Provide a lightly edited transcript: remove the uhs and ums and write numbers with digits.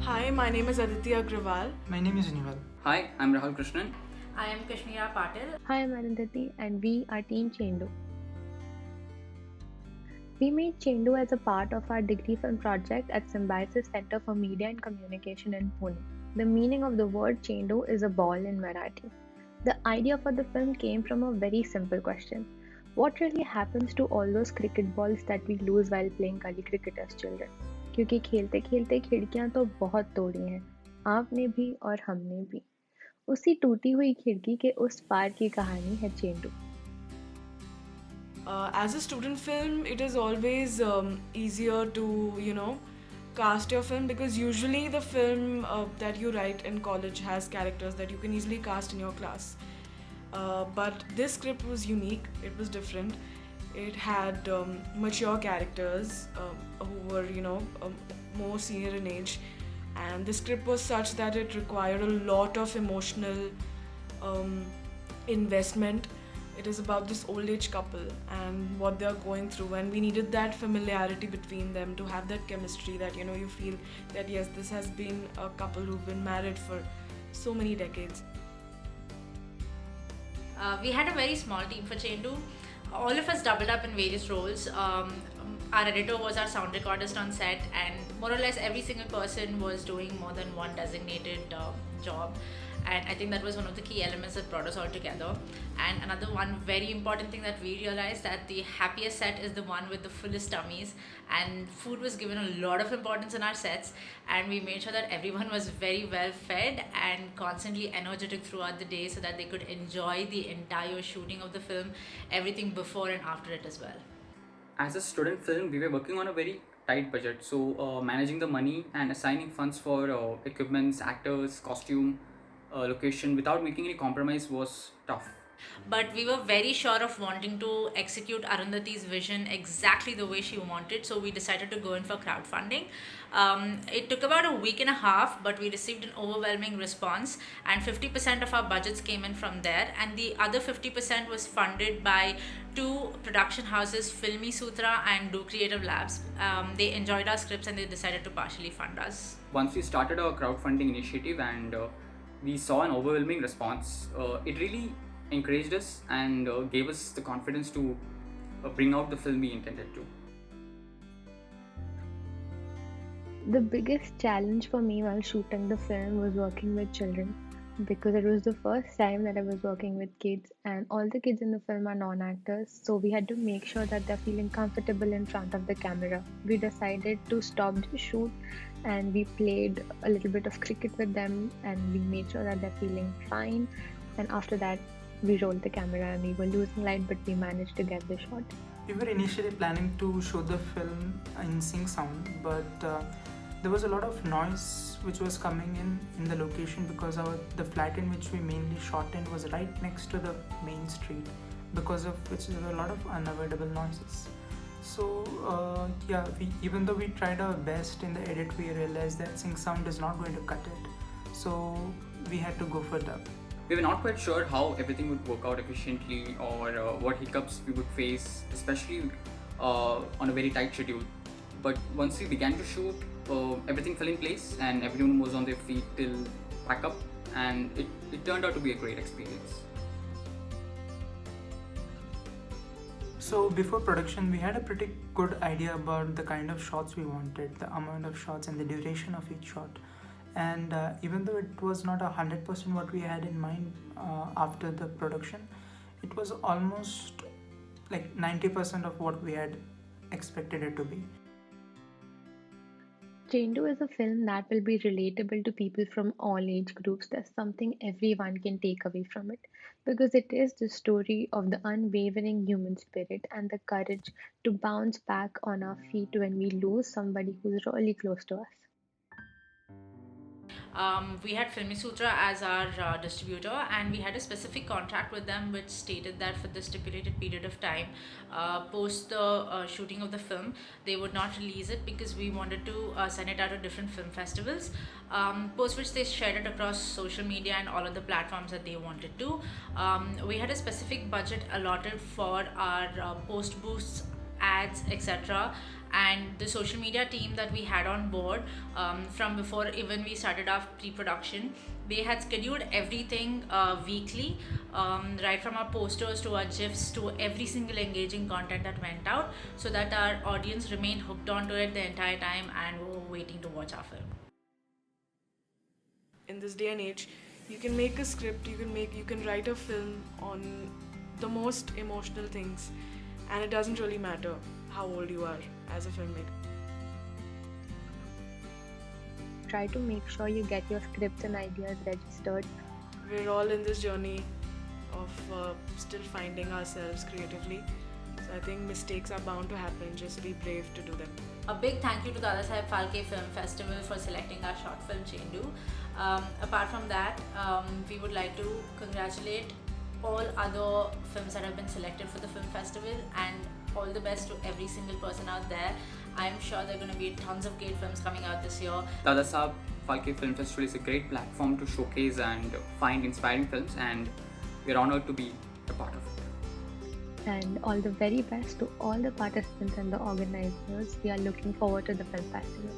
Hi, my name is Aditi Agrawal. My name is Nival. Hi, I'm Rahul Krishnan. I am Kashmira Patil. Hi, I'm Arundhati, and we are Team Chendu. We made Chendu as a part of our degree film project at Symbiosis Center for Media and Communication in Pune. The meaning of the word Chendu is a ball in Marathi. The idea for the film came from a very simple question. What really happens to all those cricket balls that we lose while playing gully cricket as children? क्योंकि खेलते खेलते खिड़कियां तो बहुत तोड़ी हैं, आपने भी और हमने भी। उसी टूटी हुई खिड़की के उस पार की कहानी है चेंडू। As a student film, it is always easier to, cast your film because usually the film that you write in college has characters that you can easily cast in your class. But this script was unique, it was different. It had mature characters who were, more senior in age. And the script was such that it required a lot of emotional investment. It is about this old age couple and what they are going through, and we needed that familiarity between them to have that chemistry that you feel that yes, this has been a couple who've been married for so many decades. We had a very small team for Chendu. All of us doubled up in various roles. Our editor was our sound recordist on set, and more or less every single person was doing more than one designated job. And I think that was one of the key elements that brought us all together. And another one very important thing that we realized, that the happiest set is the one with the fullest tummies, and food was given a lot of importance in our sets, and we made sure that everyone was very well fed and constantly energetic throughout the day so that they could enjoy the entire shooting of the film, everything before and after it as well. As a student film, we were working on a very tight budget, so managing the money and assigning funds for equipments, actors, costume, location without making any compromise was tough. But we were very sure of wanting to execute Arundhati's vision exactly the way she wanted, so we decided to go in for crowdfunding. It took about a week and a half, but we received an overwhelming response, and 50% of our budgets came in from there, and the other 50% was funded by two production houses, Filmy Sutra and Do Creative Labs. They enjoyed our scripts and they decided to partially fund us. Once we started our crowdfunding initiative and we saw an overwhelming response, it really encouraged us and gave us the confidence to bring out the film we intended to. The biggest challenge for me while shooting the film was working with children because it was the first time that I was working with kids, and all the kids in the film are non actors, so we had to make sure that they're feeling comfortable in front of the camera. We decided to stop the shoot and we played a little bit of cricket with them and we made sure that they're feeling fine. And after that, we rolled the camera and we were losing light, but we managed to get the shot. We were initially planning to show the film in sync sound, but there was a lot of noise which was coming in the location because the flat in which we mainly shot in was right next to the main street, because of which there were a lot of unavoidable noises. So even though we tried our best in the edit, we realized that sync sound is not going to cut it. So we had to go for dub. We were not quite sure how everything would work out efficiently or what hiccups we would face, especially on a very tight schedule. But once we began to shoot, everything fell in place and everyone was on their feet till pack up, and it turned out to be a great experience. So before production, we had a pretty good idea about the kind of shots we wanted, the amount of shots and the duration of each shot. And even though it was not 100% what we had in mind after the production, it was almost like 90% of what we had expected it to be. Chendu is a film that will be relatable to people from all age groups. There's something everyone can take away from it because it is the story of the unwavering human spirit and the courage to bounce back on our feet when we lose somebody who's really close to us. We had Filmy Sutra as our distributor, and we had a specific contract with them which stated that for the stipulated period of time, post the shooting of the film, they would not release it because we wanted to send it out to different film festivals. Post which they shared it across social media and all of the platforms that they wanted to. We had a specific budget allotted for our post boosts ads, etc. And the social media team that we had on board, from before even we started our pre-production, they had scheduled everything weekly, right from our posters to our GIFs to every single engaging content that went out, so that our audience remained hooked onto it the entire time and were waiting to watch our film. In this day and age, you can make a script, you can write a film on the most emotional things, and it doesn't really matter how old you are as a filmmaker. Try to make sure you get your scripts and ideas registered. We're all in this journey of still finding ourselves creatively. So I think mistakes are bound to happen. Just be brave to do them. A big thank you to Dadasaheb Phalke Film Festival for selecting our short film Chendu. Apart from that, we would like to congratulate all other films that have been selected for the film festival, and all the best to every single person out there. I'm sure there are going to be tons of great films coming out this year. Dadasaheb Phalke Film Festival is a great platform to showcase and find inspiring films, and we're honored to be a part of it. And all the very best to all the participants and the organizers. We are looking forward to the film festival.